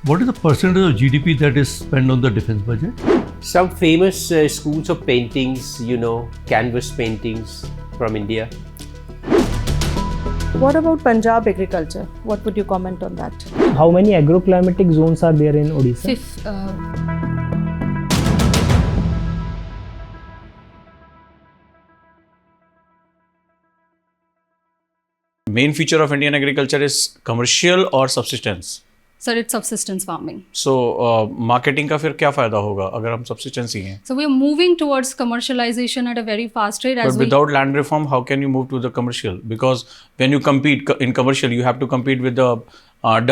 What is the percentage of GDP that is spent on the defense budget? Some famous schools of paintings, canvas paintings from India. What about Punjab agriculture? What would you comment on that? How many agroclimatic zones are there in Odisha? Main feature of Indian agriculture is commercial or subsistence. Sir, it's subsistence farming. So, marketing का फिर क्या फायदा होगा अगर हम subsistence ही हैं? So we are moving towards commercialization at a very fast rate. But without land reform, how can you move to the commercial? Because when you compete in commercial, you have to compete with the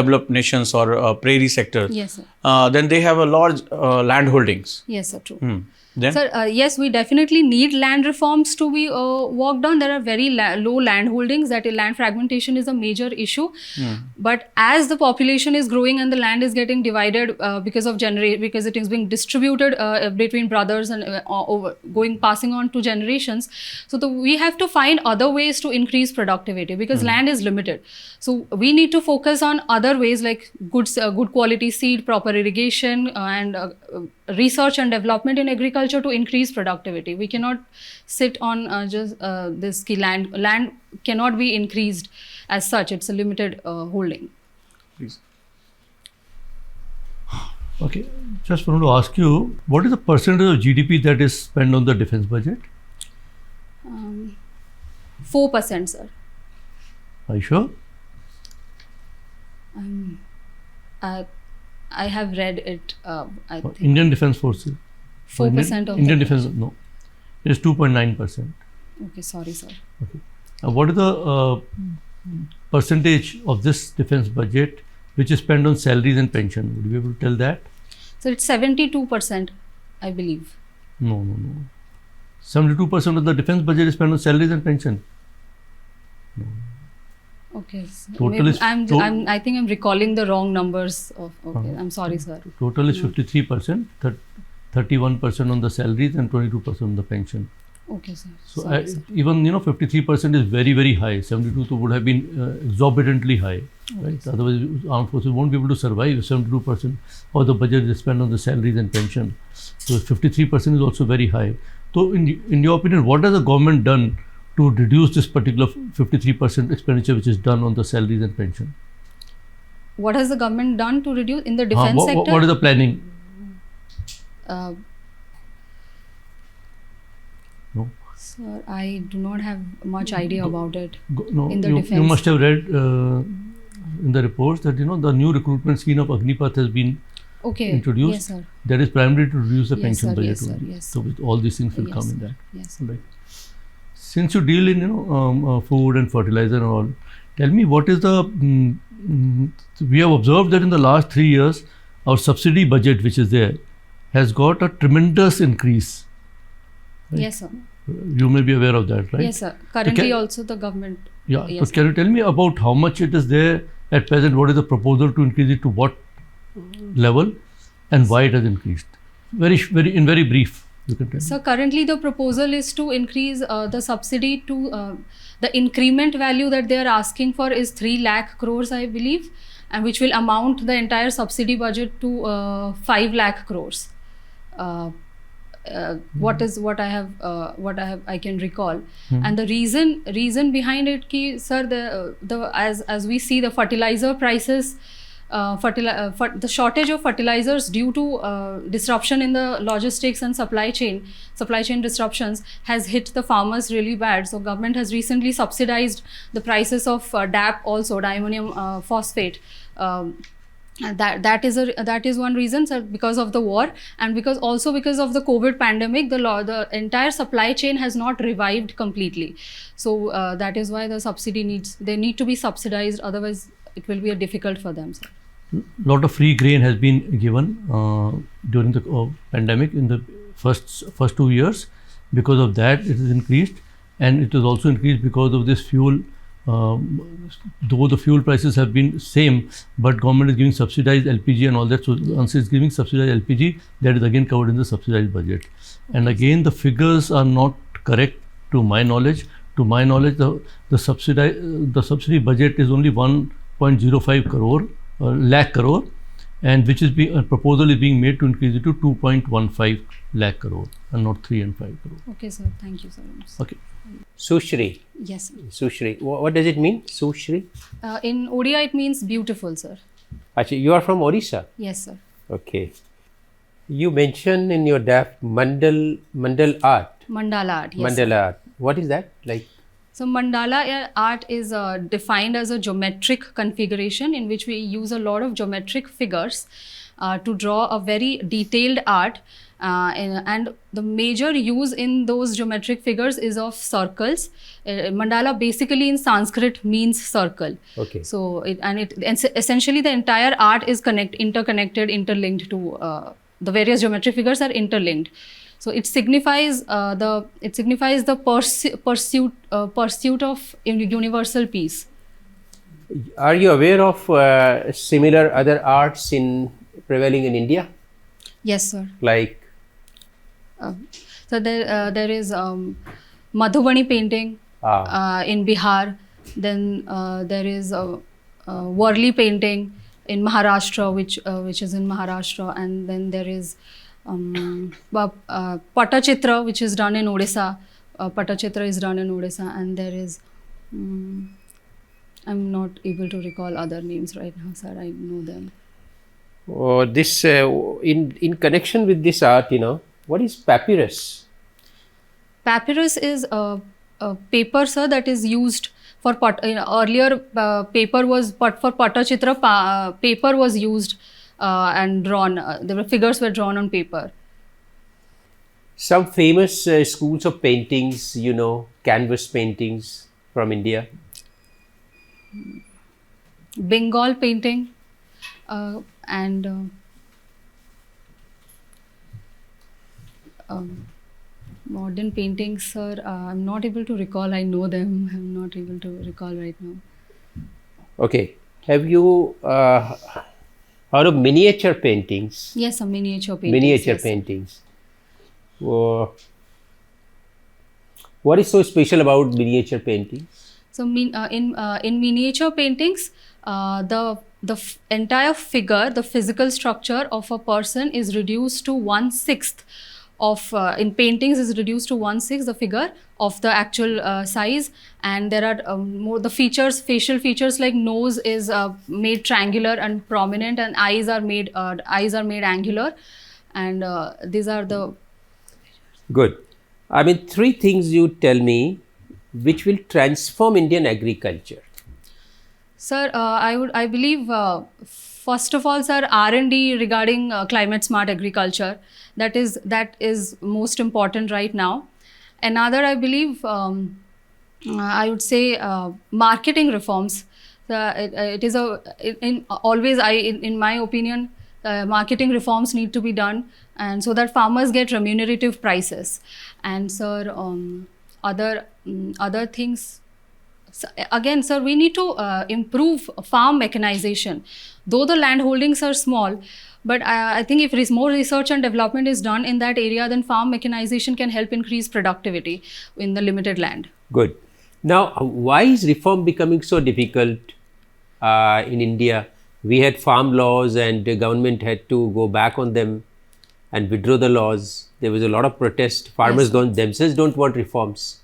developed nations or prairie sector. Yes, sir. Then they have a large land holdings. Yes, sir, true. Then? Sir, yes, we definitely need land reforms to be worked on. There are very low land holdings. That land fragmentation is a major issue. But as the population is growing and the land is getting divided because it is being distributed between brothers and passing on to generations, so we have to find other ways to increase productivity because land is limited. So we need to focus on other ways like good quality seed, proper irrigation, and research and development in agriculture to increase productivity. We cannot sit on just this land. Land cannot be increased as such. It's a limited holding. Please. Okay, just wanted to ask you, what is the percentage of GDP that is spent on the defense budget? 4%, sir. Are you sure? I have read it. I think Indian Defence Forces. 4% of Indian Defence, no. It is 2.9%. Okay, sorry, sir. Okay. What is the percentage of this defence budget which is spent on salaries and pension? Would you be able to tell that? So it's 72%, I believe. No. 72% of the defence budget is spent on salaries and pension. No. Okay. So Total is I think I'm recalling the wrong numbers. Okay, I'm sorry, sir. Total is 53%, 31% on the salaries and 22% on the pension. Okay, sir. So Sorry, sir. even 53% is very, very high. 72 would have been exorbitantly high, right? Okay, Otherwise, armed forces won't be able to survive if 72% of the budget is spent on the salaries and pension. So 53% is also very high. So in your opinion, what has the government done to reduce this particular 53% expenditure which is done on the salaries and pension? What has the government done to reduce in the defense sector? What is the planning? No. Sir, I do not have much idea about it. In the you defense. must have read in the reports that the new recruitment scheme of Agnipath has been introduced. Yes, sir. That is primarily to reduce the pension sir, budget. yes, sir, only. yes. So all these things will Yes, come in sir. that. Yes. Right. Since you deal in food and fertilizer and all, tell me what is the we have observed that in the last 3 years our subsidy budget which is there has got a tremendous increase. Right? Yes, sir. You may be aware of that, right? Yes, sir. Currently also the government. Yeah. Yes, So can you tell me about how much it is there at present? What is the proposal to increase it to what level, and why it has increased? In very brief, you can tell me. So currently the proposal is to increase the subsidy to the increment value that they are asking for is 3 lakh crores, I believe, and which will amount the entire subsidy budget to 5 lakh crores. I can recall, and the reason behind it, sir, as we see the fertilizer prices, the shortage of fertilizers due to disruption in the logistics and supply chain disruptions has hit the farmers really bad. So government has recently subsidized the prices of DAP, also diammonium phosphate. That is one reason, sir, because of the war, and because of the COVID pandemic, the entire supply chain has not revived completely. So that is why the subsidy need to be subsidized. Otherwise, it will be difficult for them, sir. Lot of free grain has been given during the pandemic in the first 2 years. Because of that, it is increased, and it is also increased because of this fuel. Though the fuel prices have been same, but government is giving subsidized LPG and all that. So once it's giving subsidized LPG, that is again covered in the subsidized budget. And again, the figures are not correct to my knowledge. To my knowledge, the subsidy budget is only 1.05 lakh crore, and which is being a proposal is being made to increase it to 2.15 lakh crore and not 3 and 5 crore. Okay, sir. Thank you so much. Okay. Sushree. Yes, sir. Sushree. What does it mean? Sushree? In Odia, it means beautiful, sir. Actually, you are from Odisha. Yes, sir. Okay. You mentioned in your draft mandal art. Mandala art. Yes, Mandala sir. art. What is that like? So mandala art is defined as a geometric configuration in which we use a lot of geometric figures to draw a very detailed art, and the major use in those geometric figures is of circles. Mandala basically in Sanskrit means circle. Okay. So essentially the entire art is interconnected, interlinked to the various geometric figures are interlinked. So it signifies the pursuit of universal peace. Are you aware of similar other arts prevailing in India? Yes, sir. Like? So there is Madhubani painting in Bihar. Then there is Worli painting in Maharashtra, which is in Maharashtra, and then there is Patachitra, which is done in Odisha. Patachitra is done in Odisha, and there is I'm not able to recall other names right now, sir. I know them. This in connection with this art, what is papyrus? Papyrus is a paper, sir, that is used for earlier paper was for Patachitra. Paper was used and drawn. The figures were drawn on paper. Some famous schools of paintings, canvas paintings from India. Bengal painting and modern paintings, sir. I'm not able to recall. I know them. I'm not able to recall right now. Okay. Have you heard of miniature paintings? Yes, some miniature paintings. Miniature yes. paintings. What is so special about miniature paintings? So in miniature paintings, the entire figure, the physical structure of a person is reduced to 1/6 of in paintings is reduced to 1/6 the figure of the actual size, and there are more the features, facial features like nose is made triangular and prominent, and eyes are made angular, and these are the Good. I mean, 3 things you tell me which will transform Indian agriculture. Sir, I believe first of all, sir, R&D regarding climate smart agriculture, that is most important right now. Another, I believe, I would say marketing reforms. It is in my opinion, marketing reforms need to be done, and so that farmers get remunerative prices. And sir, other things. So, again, sir, we need to improve farm mechanization. Though the land holdings are small, but I think if more research and development is done in that area, then farm mechanization can help increase productivity in the limited land. Good. Now, why is reform becoming so difficult in India? We had farm laws and the government had to go back on them and withdraw the laws. There was a lot of protest. Farmers themselves don't want reforms.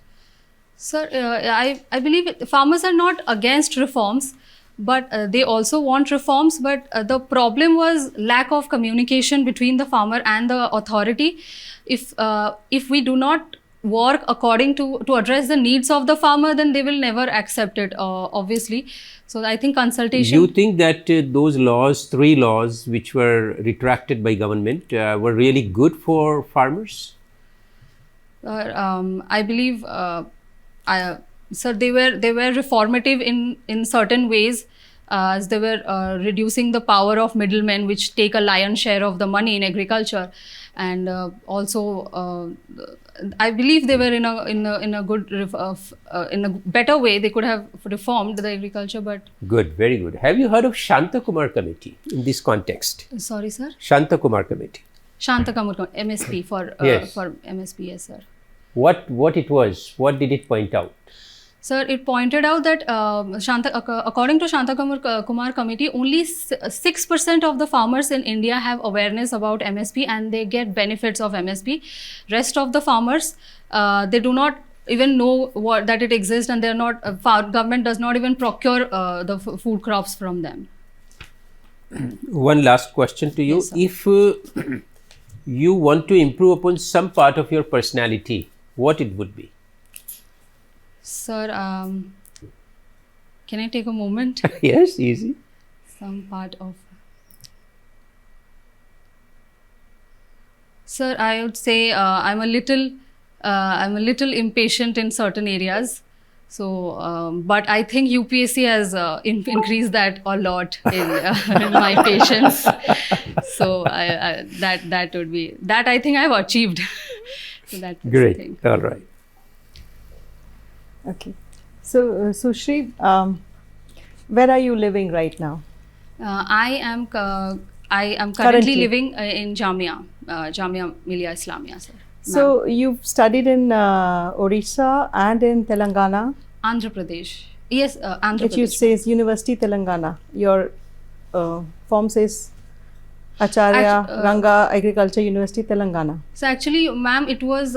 Sir, I believe farmers are not against reforms, but they also want reforms. But the problem was lack of communication between the farmer and the authority. If we do not work according to address the needs of the farmer, then they will never accept it, obviously. So I think consultation. You think that those laws, 3 laws which were retracted by government were really good for farmers? I believe sir, they were reformative in certain ways, as they were reducing the power of middlemen, which take a lion's share of the money in agriculture, and also I believe they were in a good in a better way. They could have reformed the agriculture, but Good, very good. Have you heard of Shanta Kumar Committee in this context? sorry, sir. Shanta Kumar Committee. Shantakamur MSP Yes. for MSP, yes, sir. What it was? What did it point out? Sir, it pointed out that according to Shanta Kumar committee, only 6% of the farmers in India have awareness about MSP and they get benefits of MSP. Rest of the farmers, they do not even know that it exists, and they're not. Government does not even procure the food crops from them. One last question to you. Yes, sir. If you want to improve upon some part of your personality, what it would be? Sir, can I take a moment? Yes, easy. Some part of. Sir, I would say I'm a little impatient in certain areas. So, but I think UPSC has increased that a lot in my patience. So that would be that. I think I've achieved. So that's the Great. thing. All right. Okay. So, Sushree, where are you living right now? I am currently Currently. living in Jamia Millia Islamia, sir. So, you've studied in Odisha and in Telangana, Andhra Pradesh. Yes, Andhra which you Pradesh. says University Telangana. Your form says Acharya Ranga Agriculture University Telangana. So actually, ma'am, it was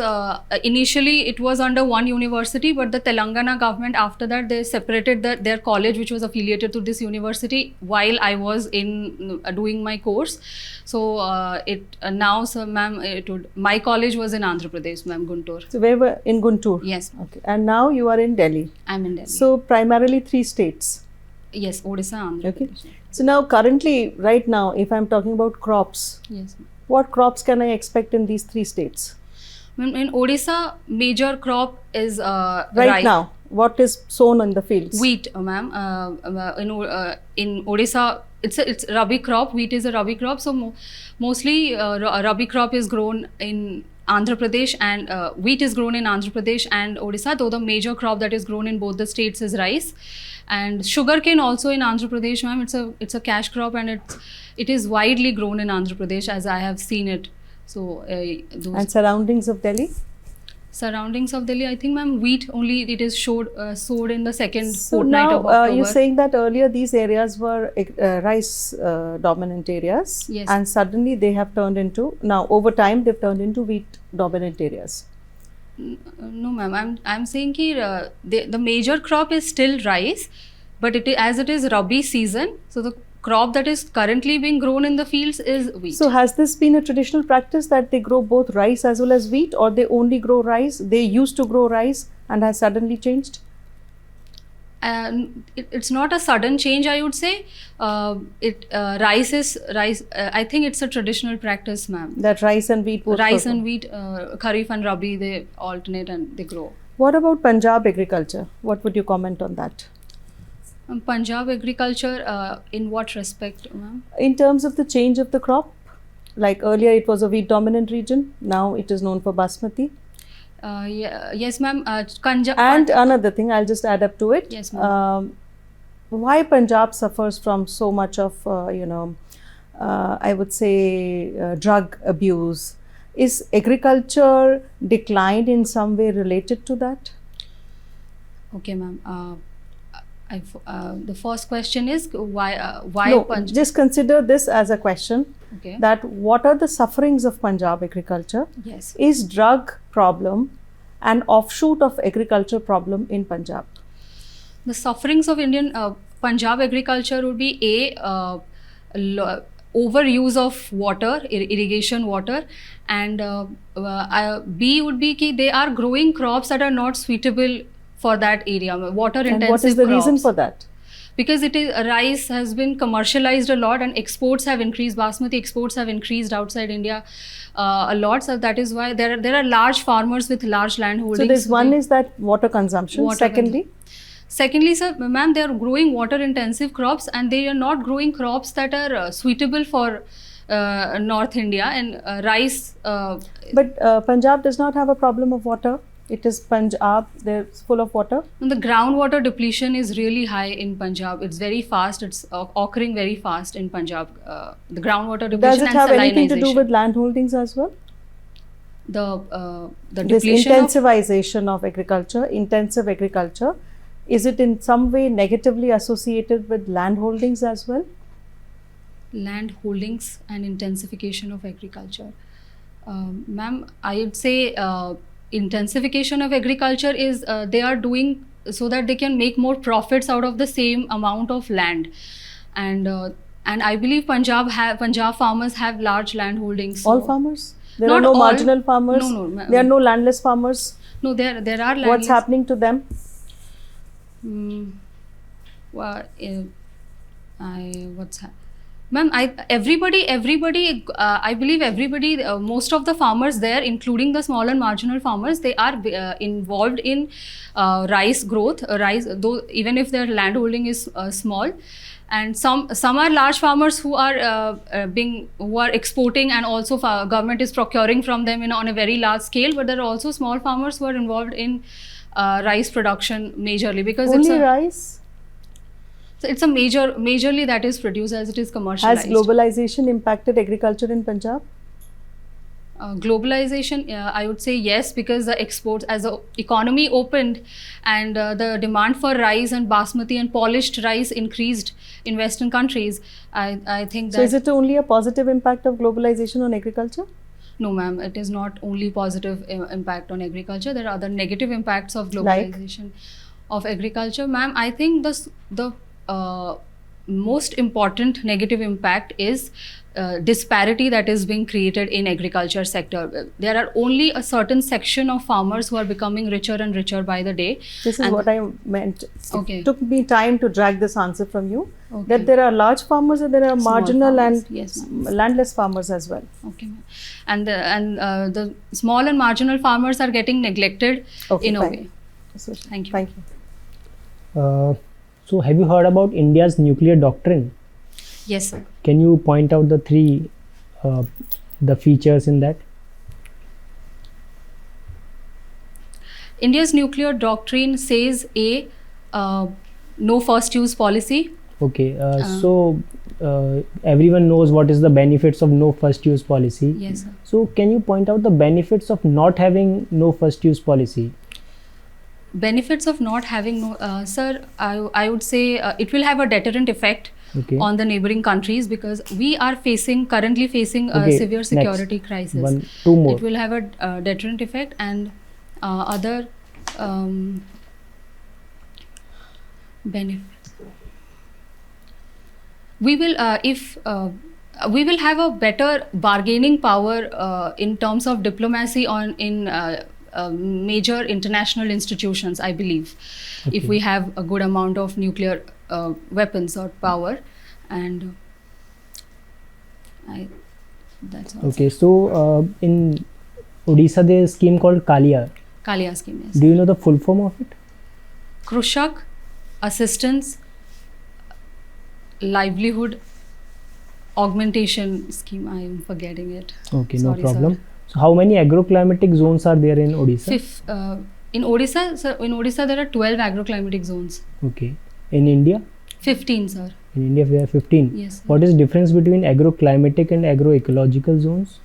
initially it was under one university, but the Telangana government after that they separated their college, which was affiliated to this university, while I was in doing my course. So now, so ma'am, my college was in Andhra Pradesh, ma'am, Guntur. So, where were in Guntur? Yes, Okay. And now you are in Delhi. I'm in Delhi. So, primarily 3 states. Yes, Odisha, Andhra Okay. Pradesh. So, now currently, right now, if I'm talking about crops, Yes, ma'am. what crops can I expect in these 3 states? In Odisha, major crop is Right rice. now, what is sown in the fields? Wheat, ma'am. In Odisha, it's rabi crop. Wheat is a rabi crop. So mostly rabi crop is grown in Andhra Pradesh, and wheat is grown in Andhra Pradesh and Odisha. Though the major crop that is grown in both the states is rice, and sugarcane also in Andhra Pradesh, ma'am. It's a cash crop, and it is widely grown in Andhra Pradesh as I have seen it. So those And surroundings of Delhi? surroundings of Delhi, I think, ma'am, wheat only it is sowed in the second So fortnight now of October. you're saying that earlier these areas were rice dominant areas, Yes. and suddenly they have turned into, now over time they've turned into wheat dominant areas. No, ma'am. I'm saying ki, the major crop is still rice, but as it is Rabi season, so the crop that is currently being grown in the fields is wheat. So has this been a traditional practice that they grow both rice as well as wheat, or they only grow rice? They used to grow rice and has suddenly changed? It's not a sudden change, I would say. Rice is rice. I think it's a traditional practice, ma'am. That rice and wheat both Rice grow? and wheat, Kharif and Rabi, they alternate and they grow. What about Punjab agriculture? What would you comment on that? Punjab agriculture, in what respect, ma'am? In terms of the change of the crop, like earlier it was a wheat dominant region, now it is known for basmati. Yes, ma'am. And another thing, I'll just add up to it. Yes, ma'am. Why Punjab suffers from so much of, I would say, drug abuse? Is agriculture declined in some way related to that? Okay, ma'am. The first question is why No, Punjab? just consider this as a question, Okay. that what are the sufferings of Punjab agriculture? Yes. Is drug problem an offshoot of agriculture problem in Punjab? The sufferings of Indian Punjab agriculture would be overuse of water, irrigation water, and B would be ki they are growing crops that are not suitable for that area, water intensive. And what is the reason crops. for that? Because rice has been commercialized a lot and exports have increased. Basmati exports have increased outside India a lot. So that is why there are large farmers with large land holdings. So this one is that water consumption. Water Secondly, sir, ma'am, they are growing water intensive crops and they are not growing crops that are suitable for North India, and rice. but Punjab does not have a problem of water. It is Punjab, they're full of water. The groundwater depletion is really high in Punjab. It's very fast. It's occurring very fast in Punjab. The groundwater depletion Does it and have anything to do salinization. with land holdings as well? The This depletion of intensivization of agriculture, intensive agriculture, Is it in some way negatively associated with land holdings as well? Land holdings and intensification of agriculture. Ma'am, I would say intensification of agriculture is they are doing so that they can make more profits out of the same amount of land, and I believe Punjab farmers have large land holdings. All so- farmers? There Not are no all. marginal farmers? No, no, There are no landless farmers? No, there are land. What's happening to them? Well, what's happening? Ma'am, everybody, I believe everybody, most of the farmers there, including the small and marginal farmers, they are involved in rice growth, though even if their land holding is small. And some are large farmers who are exporting, and also government is procuring from them on a very large scale. But there are also small farmers who are involved in rice production majorly, because Only rice? so it's a majorly that is produced as it is commercialized. Has globalization impacted agriculture in Punjab? Globalization, I would say yes, because the exports, as the economy opened and the demand for rice and basmati and polished rice increased in Western countries, I think that... So is it only a positive impact of globalization on agriculture? No, ma'am, it is not only positive impact on agriculture. There are other negative impacts of globalization of agriculture. Ma'am, I think the most important negative impact is disparity that is being created in agriculture sector. There are only a certain section of farmers who are becoming richer and richer by the day. This is what I meant. Okay. It took me time to drag this answer from you. Okay. That there are large farmers and there are Small marginal farmers, and yes, ma'am. landless farmers as well. Okay, ma'am. And the small and marginal farmers are getting neglected in a fine. way. So, Thank you. Thank you. So have you heard about India's nuclear doctrine? Yes, sir. Can you point out the three the features in that? India's nuclear doctrine says no first use policy. Okay, so everyone knows what is the benefits of no first use policy. Yes, sir. So can you point out the benefits of not having no first use policy? Benefits of not having no, sir, I would say it will have a deterrent effect Okay. on the neighboring countries, because we are currently facing a Okay, severe next. security crisis. Two more. It will have a deterrent effect, and other benefits. We will we will have a better bargaining power in terms of diplomacy in major international institutions, I believe, if we have a good amount of nuclear weapons or power, and that's all. Okay, so in Odisha there is a scheme called Kalia. Kalia scheme, yes. Do you know the full form of it? Krushak Assistance Livelihood Augmentation Scheme. I am forgetting it. Okay, Sorry, no problem. sir. So how many agroclimatic zones are there in Odisha? In Odisha, there are 12 agroclimatic zones. Okay. In India? 15, sir. In India we have 15. Yes, sir. What is difference between agroclimatic and agroecological zones?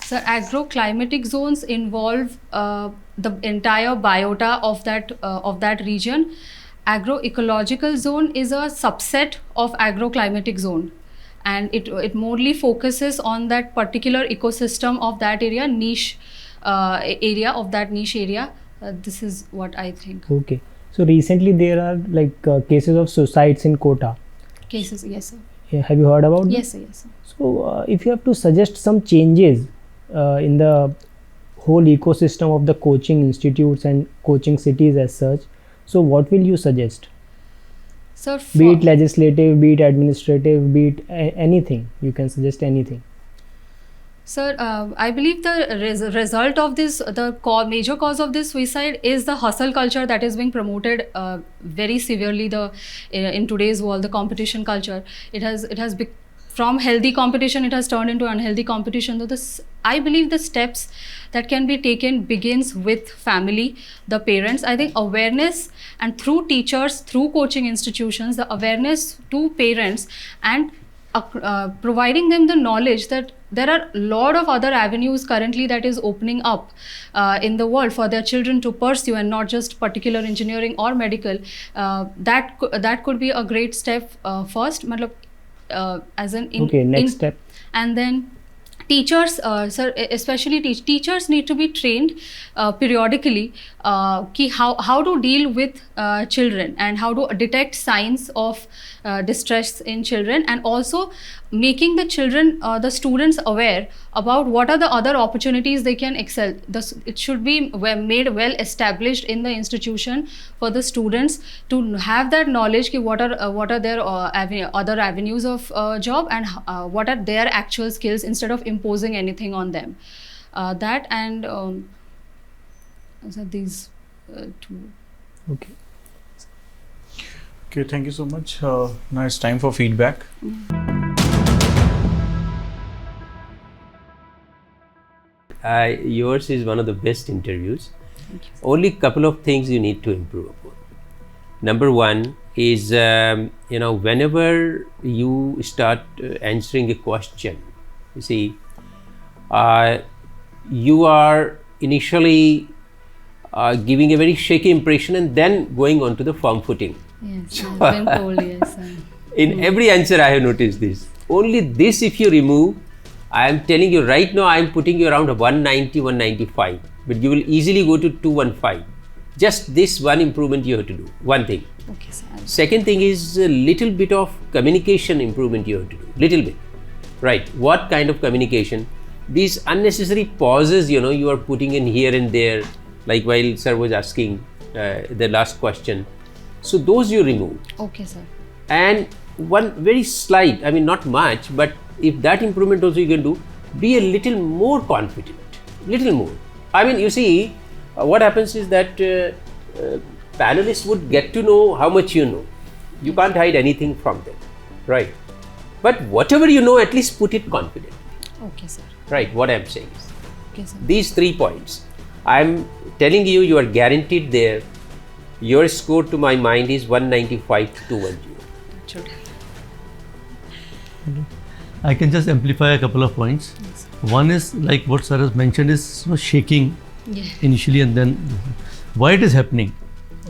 Sir, agroclimatic zones involve the entire biota of that region. Agroecological zone is a subset of agroclimatic zone, and it morely focuses on that particular ecosystem of that area, niche area. This is what I think. Okay. So recently there are like cases of suicides in Kota. Cases, yes, sir. Yeah, have you heard about Yes, sir. Yes, sir. So if you have to suggest some changes in the whole ecosystem of the coaching institutes and coaching cities as such, so what will you suggest? Sir, Be it legislative, be it administrative, be it anything. You can suggest anything. Sir, I believe the result of this, major cause of this suicide is the hustle culture that is being promoted very severely in today's world, the competition culture. From healthy competition, it has turned into unhealthy competition. So I believe the steps that can be taken begins with family, the parents. I think awareness, and through teachers, through coaching institutions, the awareness to parents and providing them the knowledge that there are a lot of other avenues currently that is opening up in the world for their children to pursue, and not just particular engineering or medical. That could be a great step first, as an next step. And then teachers, sir, especially teachers need to be trained periodically how to deal with children, and how to detect signs of distress in children, and also making the children, the students, aware about what are the other opportunities they can excel. It should be made well established in the institution for the students to have that knowledge ki what are their other avenues of job, and what are their actual skills, instead of imposing anything on them. That and these two. Okay. Okay, thank you so much. Now it's time for feedback. Yours is one of the best interviews. Only couple of things you need to improve upon. Number one is, whenever you start answering a question, you see, you are initially giving a very shaky impression and then going on to the firm footing. Yes, I've been told, yes. In every answer I have noticed this. Only this if you remove, I am telling you right now, I am putting you around 190, 195, but you will easily go to 215. Just this one improvement you have to do, one thing. Okay, sir. Second thing is a little bit of communication improvement you have to do, little bit. Right, what kind of communication? These unnecessary pauses, you are putting in here and there, like while sir was asking the last question. So those you remove. Okay, sir. And one very slight, not much, but if that improvement also you can do, be a little more confident, little more. You see, what happens is that panelists would get to know how much you know. You can't hide anything from them, right? But whatever you know, at least put it confidently. Okay, sir. Right, what I'm saying is, Okay, sir. these 3 points, I'm telling you, you are guaranteed there. Your score to my mind is 195 to 210. Should. I can just amplify a couple of points. Yes. One is like what sir has mentioned is shaking Yeah. initially, and then why it is happening.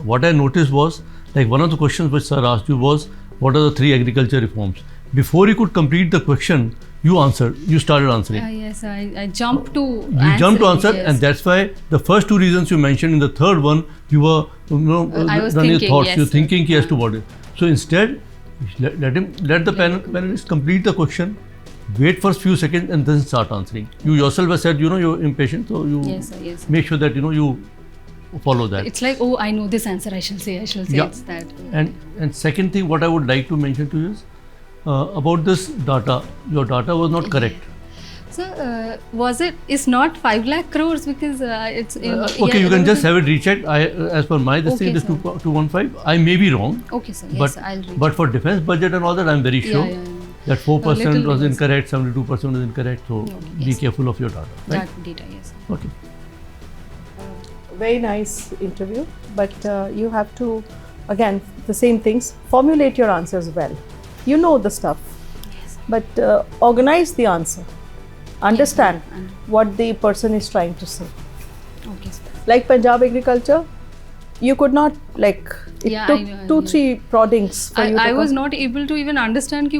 What I noticed was, like, one of the questions which sir asked you was, what are the 3 agriculture reforms? Before you could complete the question, you started answering. Yes, I jumped to You jumped to answer, yes. and that's why the first 2 reasons you mentioned, in the third one you were I was running your thinking, thoughts. yes, You're sir. thinking as to what it. So instead, let the panelist complete the question, wait for a few seconds, and then start answering. You yourself have said you're impatient, so you Yes, sir, yes. make sure that you follow that. It's like, oh, I know this answer, I shall say. Yeah. It's that. And second thing, what I would like to mention to you is about this data. Your data was not correct. So, it's not 5 lakh crores because it's... Okay, you can just have it rechecked. As per my this thing, it is 215. I may be wrong. Okay, sir. Yes, I'll read. But for defense budget and all that, I'm very sure that 4% little was yes. incorrect, 72% was incorrect. So be yes. careful of your data. Right? That data, yes. Okay. Very nice interview, but you have to, again, the same things, formulate your answers well. You know the stuff, Yes. but organize the answer. Understand and- what the person is trying to say. Okay, sir. Like Punjab agriculture, you could not, like, it Yeah, took I know, 2-3 proddings for you to I was come. not able to even understand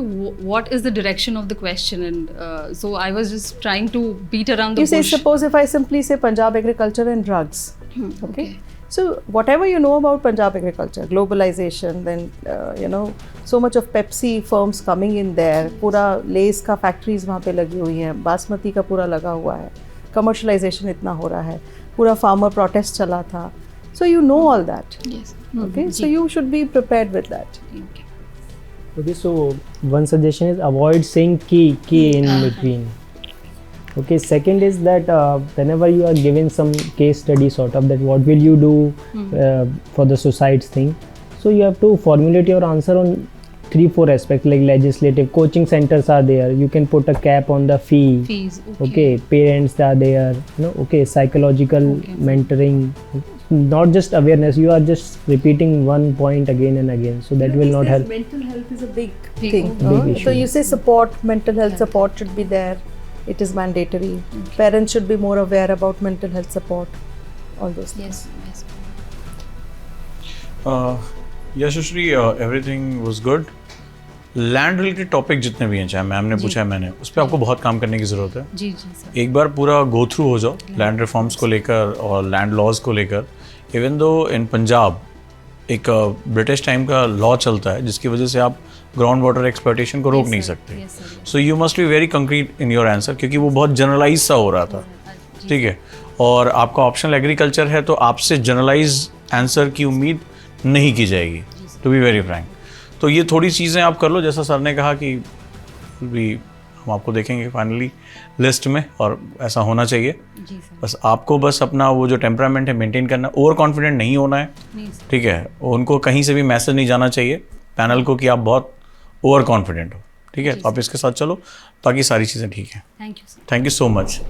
what is the direction of the question, and so I was just trying to beat around the You say, bush. suppose if I simply say Punjab agriculture and drugs, okay? Okay. So whatever you know about Punjab agriculture, globalization, then so much of Pepsi firms coming in there, पूरा less का factories वहाँ पे लगी हुई हैं, बासमती का पूरा लगा हुआ है, commercialization इतना हो रहा है, पूरा farmer protest चला था. So you know all that, Yes. okay? So you should be prepared with that. Okay. Okay, so one suggestion is avoid saying key in between. Okay, second is that whenever you are given some case study sort of that what will you do for the suicides thing, so you have to formulate your answer on 3-4 aspects, like legislative, coaching centers are there, you can put a cap on the fee. Fees. Okay, parents are there, okay, psychological Okay. mentoring. not just awareness, you are just repeating one point again and again, so that will not help. Mental health is a big Big thing. Big issue. So you say support, mental health support should be there. It is mandatory. Parents should be more aware about mental health support. All those things. Yes. Yeah, Sushri, everything was good. Land related topic जितने भी हैं, चाहे ma'am ने पूछा है मैंने, उस पर आपको बहुत काम करने की ज़रूरत है। जी सर। एक बार पूरा गो थ्रू हो जाओ लैंड रिफॉर्म्स को लेकर और लैंड लॉज को लेकर। इवन दो इन पंजाब एक ब्रिटिश टाइम का लॉ चलता है जिसकी वजह से आप ग्राउंड वाटर एक्सप्लॉयटेशन को रोक नहीं सकते। So you must be very concrete in your answer, क्योंकि वो बहुत जनरलाइज सा हो रहा था, ठीक है। और आपका ऑप्शनल एग्रीकल्चर है तो आपसे जनरलाइज आंसर की उम्मीद नहीं की जाएगी, टू बी वेरी फ्रैंक। तो ये थोड़ी चीज़ें आप कर लो, जैसा सर ने कहा कि भी हम आपको देखेंगे फाइनली लिस्ट में, और ऐसा होना चाहिए। बस आपको बस अपना वो जो टेम्परामेंट है मेंटेन करना, ओवर कॉन्फिडेंट नहीं होना है, ठीक है। उनको कहीं से भी मैसेज नहीं जाना चाहिए पैनल को कि आप बहुत ओवर कॉन्फिडेंट हो, ठीक है। आप इसके साथ चलो, बाकी सारी चीज़ें ठीक है। Thank you sir. Thank you so much.